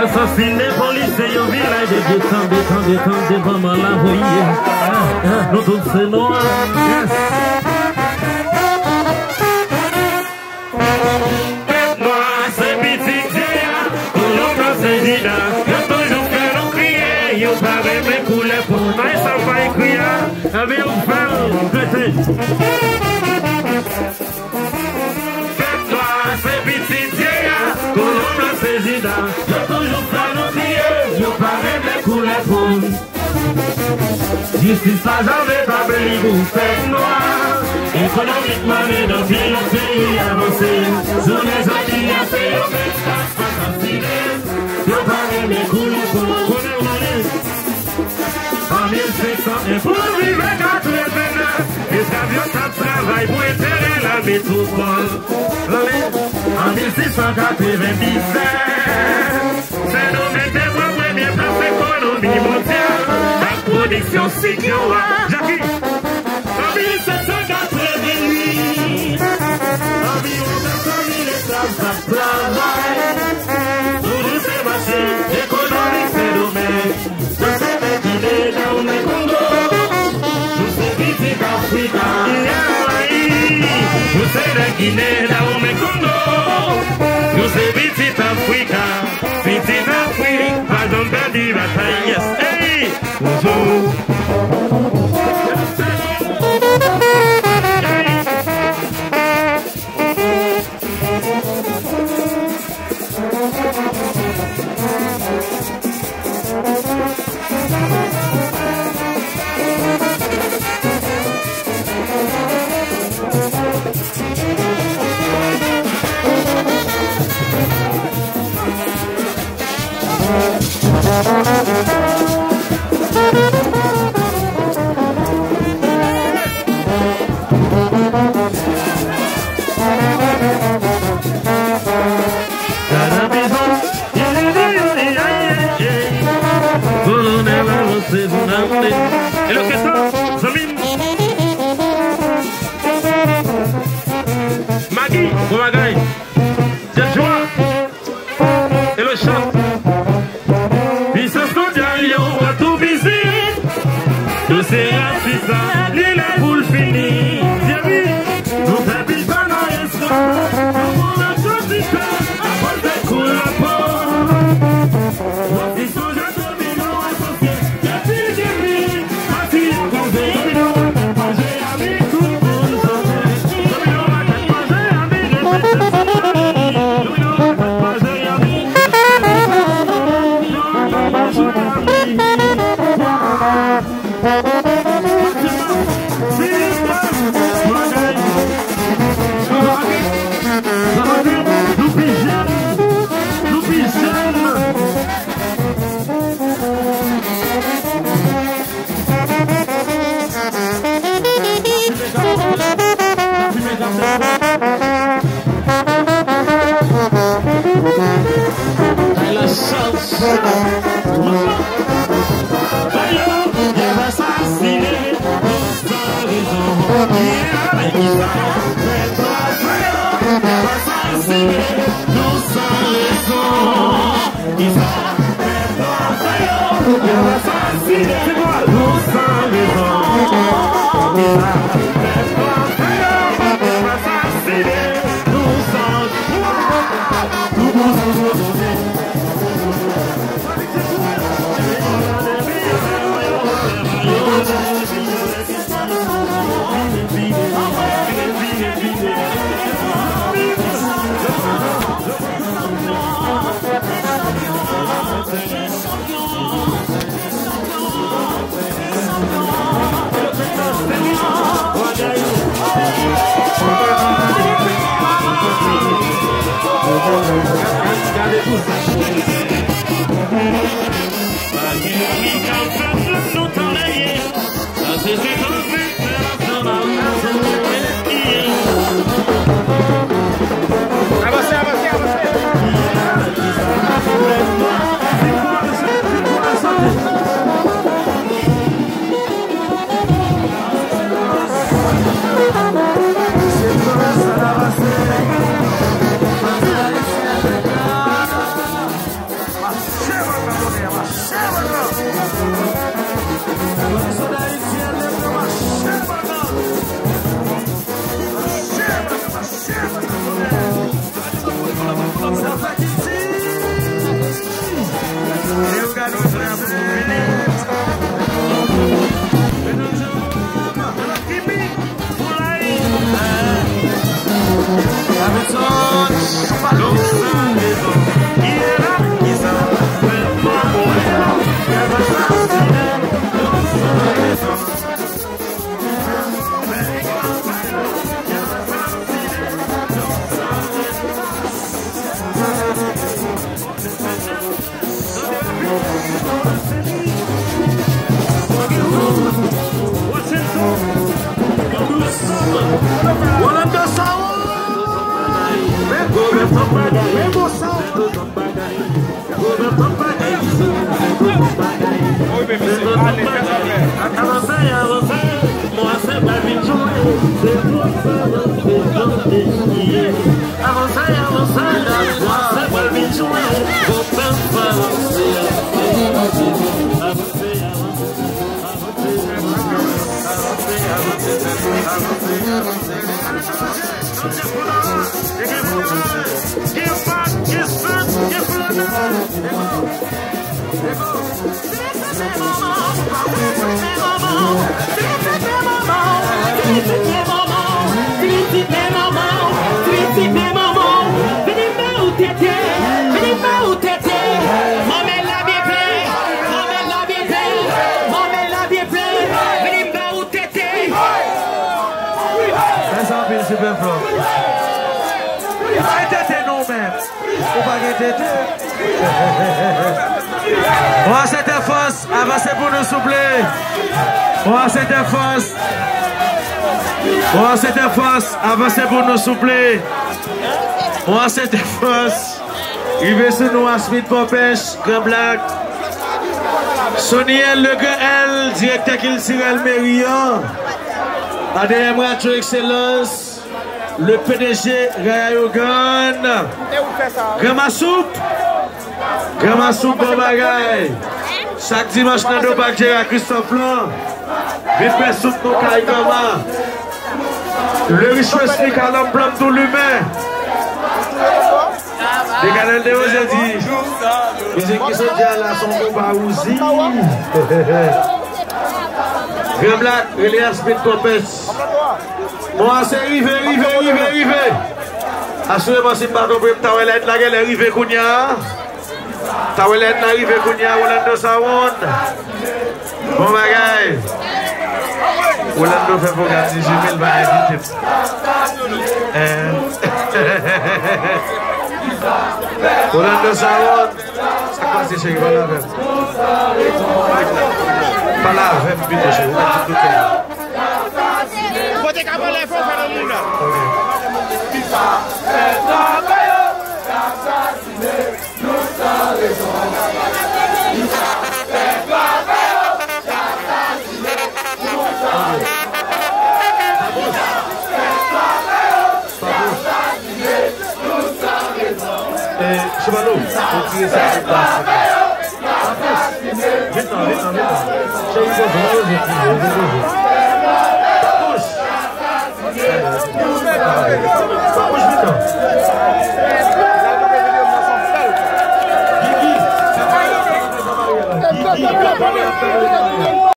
Assassinés, policiers, au village de temps, devant ma la voyer. Nous tous c'est noir. Noir, c'est petit, pour l'autre c'est Gida. Je toujours fait nous crier, yo pareil mes couleurs pour moi, ça va crier. Avec un frère, pété. Noir, c'est petit, pour l'autre c'est Gida. Justice a jamais pas béni pour faire noir. Économiquement, mais dans le pays avancé. Sur les gens qui ont fait le fait, ça se passe en silence. Yo parle mes couleurs pour connaître mon livre. En 1500, et pour vivre 89, esclavions ça travaille pour éteindre la métropole. En 1697, c'est nos métiers pour première place économie mondiale. Production Sikioa, Jackie. En 1788, environ 200 000 esclaves ça travaille. Pour ces machines, économiques, c'est domaine. Je sais que Guinée, dans le Congo. Je sais vite Africa. Je sais la Guinée, dans le Congo. Je sais vite Africa. Vite Afrique, pardon, perdu bataille, yes. Hey! Bonjour. Et lo que está, Zamine Maggie, Boumagaï, Djedjoua, et le chant. Puissance mondiale, on va tout visiter. Tout c'est Africa, l'île est pour le finir. Nous faisons pas dans l'espoir. On a tout dit que, on fait couler la peau. Ils sont juste dominants associés. On cette force, avancez pour nous souffler. On cette force. On cette force, avancez pour nous souffler. On cette force. Il veut sur nous à Smith Popèche, Grand Black. Soniel Le L, directeur culturel Mérion. ADM Radio Excellence. Le PDG Rayogan. Gramasoup. Gramasoup bon bagay. Chaque dimanche dans nos bacs à Christophe Blanc. Vite soup nos Kaïgama. Le richesse qui a l'emblème tout l'humain. Les canaux de aujourd'hui. Les qui sont déjà là sont combat aussi. Grand Black, Elias Smith Popes. Moi c'est rivé. Assurément si pas compris, Tawelet la gueule est rivé Kounia. Tawelet n'a rivé Kounia, Rolando Sawon. Bon bagay. Rolando fait pour gagner 18 000 balles. Rolando Sawon. Ça passe chez Rolando. Pas là, je vais chez vous. Faut te caper les fonds faire le monde. Chevalo, faut tirer ça sur place. Vite. J'ai